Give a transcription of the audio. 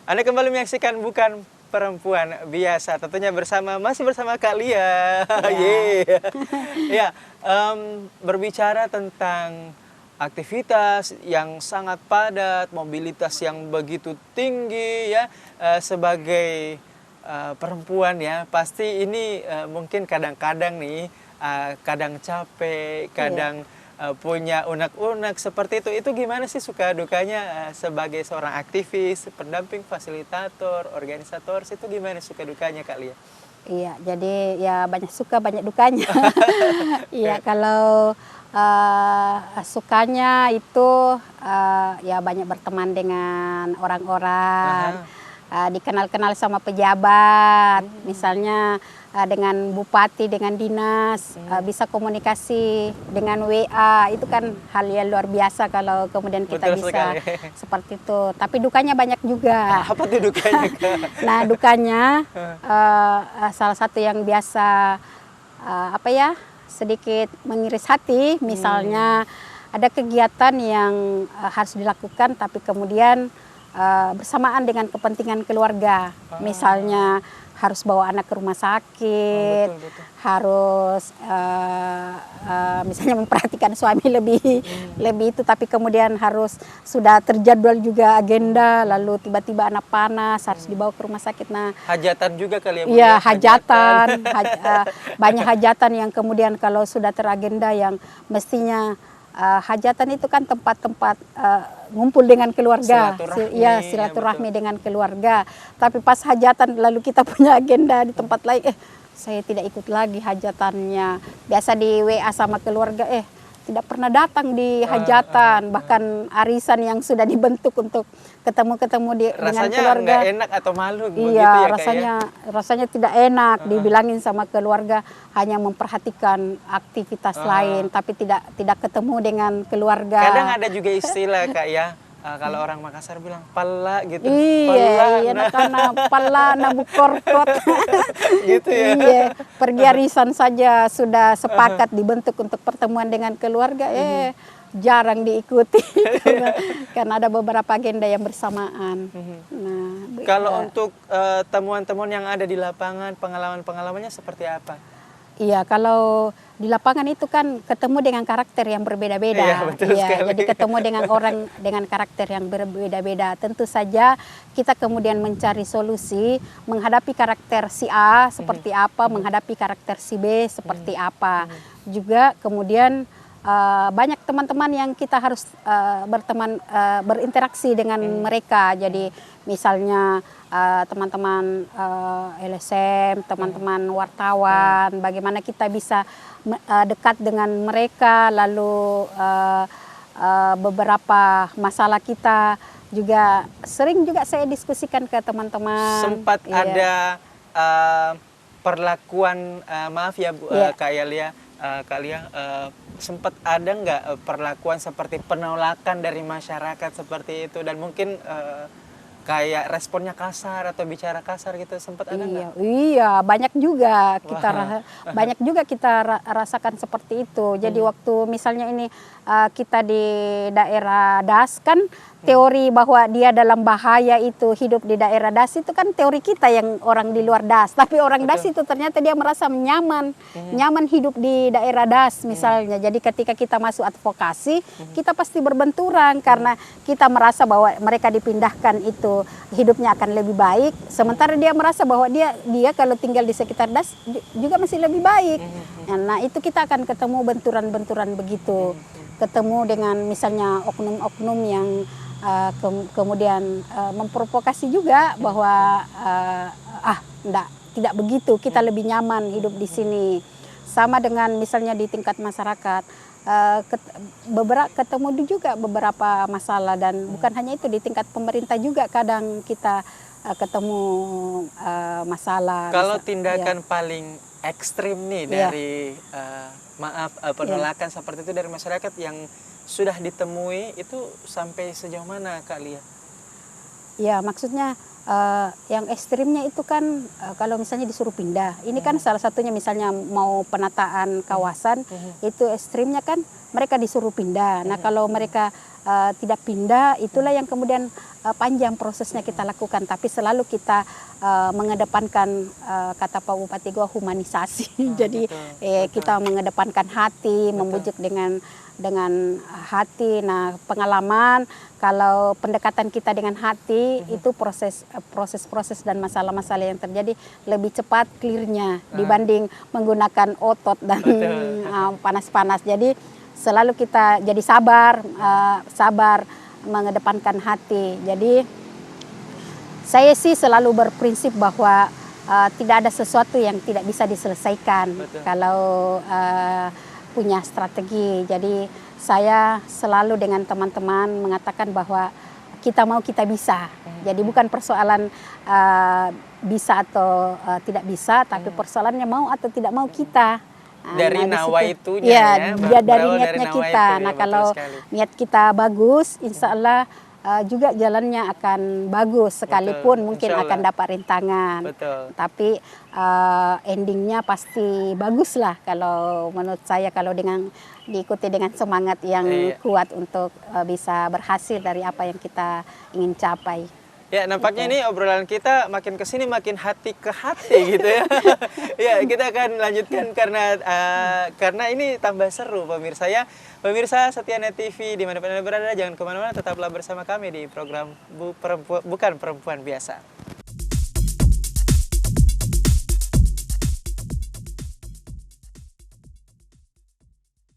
Anda kembali menyaksikan Bukan Perempuan Biasa, tentunya masih bersama Kak Lia. Ya. Ya, berbicara tentang aktivitas yang sangat padat, mobilitas yang begitu tinggi ya, sebagai perempuan ya, pasti ini mungkin kadang-kadang nih, kadang capek, kadang punya unek-unek seperti itu. Itu gimana sih suka dukanya sebagai seorang aktivis, pendamping, fasilitator, organisator, itu gimana suka dukanya Kak Lia? Iya, jadi ya banyak suka banyak dukanya. Iya, kalau sukanya itu ya banyak berteman dengan orang-orang, Aha. dikenal-kenal sama pejabat, misalnya dengan bupati, dengan dinas, bisa komunikasi dengan WA, itu kan hal yang luar biasa kalau kemudian kita Betul bisa sekali. seperti itu. Tapi dukanya banyak juga. Apa tuh dukanya Kak? Nah, dukanya salah satu yang biasa sedikit mengiris hati, misalnya ada kegiatan yang harus dilakukan tapi kemudian bersamaan dengan kepentingan keluarga. Misalnya harus bawa anak ke rumah sakit, Betul, betul. harus misalnya memperhatikan suami lebih itu, tapi kemudian harus sudah terjadwal juga agenda, lalu tiba-tiba anak panas harus dibawa ke rumah sakit. Nah, Hajatan juga kali ya Bu? iya, Ya? hajatan, banyak hajatan yang kemudian kalau sudah teragenda yang mestinya hajatan itu kan tempat-tempat ngumpul dengan keluarga, Silaturahmi, iya, ya, silaturahmi betul. dengan keluarga. Tapi pas hajatan lalu kita punya agenda di tempat lain, saya tidak ikut lagi hajatannya. Biasa di WA sama keluarga, tidak pernah datang di hajatan, bahkan arisan yang sudah dibentuk untuk ketemu-ketemu dengan Rasanya keluarga. nggak enak atau malu begitu Iya, ya Kak ya? rasanya tidak enak dibilangin sama keluarga, hanya memperhatikan aktivitas lain, tapi tidak ketemu dengan keluarga. Kadang ada juga istilah Kak ya, kalau orang Makassar bilang pala gitu. Iya, Nah, karena pala nabu korkot. gitu ya. Iya, pergi arisan saja sudah sepakat dibentuk untuk pertemuan dengan keluarga, jarang diikuti karena ada beberapa agenda yang bersamaan. Nah, Kalau untuk temuan-temuan yang ada di lapangan, pengalaman-pengalamannya seperti apa? iya, kalau di lapangan itu kan ketemu dengan karakter yang Iya, berbeda-beda. betul sekali. Jadi ketemu dengan orang dengan karakter yang berbeda-beda. Tentu saja kita kemudian mencari solusi menghadapi karakter si A seperti apa, menghadapi karakter si B seperti apa. Juga kemudian banyak teman-teman yang kita harus berinteraksi dengan mereka. Jadi misalnya teman-teman LSM, teman-teman wartawan, bagaimana kita bisa dekat dengan mereka, lalu beberapa masalah kita juga sering juga saya diskusikan ke teman-teman. Sempat ada perlakuan, maaf ya Bu, Kak Lia, sempat ada nggak perlakuan seperti penolakan dari masyarakat seperti itu, dan mungkin kayak responnya kasar atau bicara kasar gitu, sempat ada nggak? Iya, banyak juga kita rasakan seperti itu. Jadi waktu misalnya ini kita di daerah Das kan, teori bahwa dia dalam bahaya itu hidup di daerah Das itu kan teori kita yang orang di luar Das. Tapi orang Das itu ternyata dia merasa nyaman hidup di daerah Das misalnya. Jadi ketika kita masuk advokasi, kita pasti berbenturan karena kita merasa bahwa mereka dipindahkan itu hidupnya akan lebih baik, sementara dia merasa bahwa dia kalau tinggal di sekitar Das juga masih lebih baik. Nah, itu kita akan ketemu benturan-benturan begitu. Ketemu dengan misalnya oknum-oknum yang kemudian memprovokasi juga bahwa tidak begitu, kita lebih nyaman hidup di sini. Sama dengan misalnya di tingkat masyarakat, ketemu juga beberapa masalah, dan bukan hanya itu, di tingkat pemerintah juga kadang kita ketemu masalah. Kalau tindakan paling ekstrim nih dari penolakan seperti itu dari masyarakat yang sudah ditemui itu sampai sejauh mana Kak Lia? Ya, maksudnya yang ekstrimnya itu kan kalau misalnya disuruh pindah. Ini kan salah satunya misalnya mau penataan kawasan, itu ekstrimnya kan mereka disuruh pindah. Nah, kalau mereka tidak pindah, itulah yang kemudian panjang prosesnya kita lakukan. Tapi selalu kita mengedepankan kata Pak Bupati gua humanisasi. Jadi kita mengedepankan hati, membujuk dengan hati. Nah, pengalaman kalau pendekatan kita dengan hati itu proses dan masalah-masalah yang terjadi lebih cepat clearnya dibanding menggunakan otot dan panas-panas. Jadi selalu kita jadi sabar mengedepankan hati. Jadi saya sih selalu berprinsip bahwa tidak ada sesuatu yang tidak bisa diselesaikan kalau punya strategi. Jadi saya selalu dengan teman-teman mengatakan bahwa kita mau kita bisa. Jadi bukan persoalan bisa atau tidak bisa, tapi persoalannya mau atau tidak mau kita. Dari nawa itunya ya dari niatnya kita. Nah, kalau niat kita bagus, insya Allah juga jalannya akan bagus, sekalipun mungkin akan dapat rintangan. Tapi endingnya pasti bagus lah kalau menurut saya, kalau diikuti dengan semangat yang kuat untuk bisa berhasil dari apa yang kita ingin capai. Ya, nampaknya ini obrolan kita makin kesini makin hati ke hati gitu ya. Ya, kita akan lanjutkan karena ini tambah seru pemirsa ya. Pemirsa Setianet TV dimanapun Anda berada, jangan kemana-mana, tetaplah bersama kami di program Bukan Perempuan Biasa.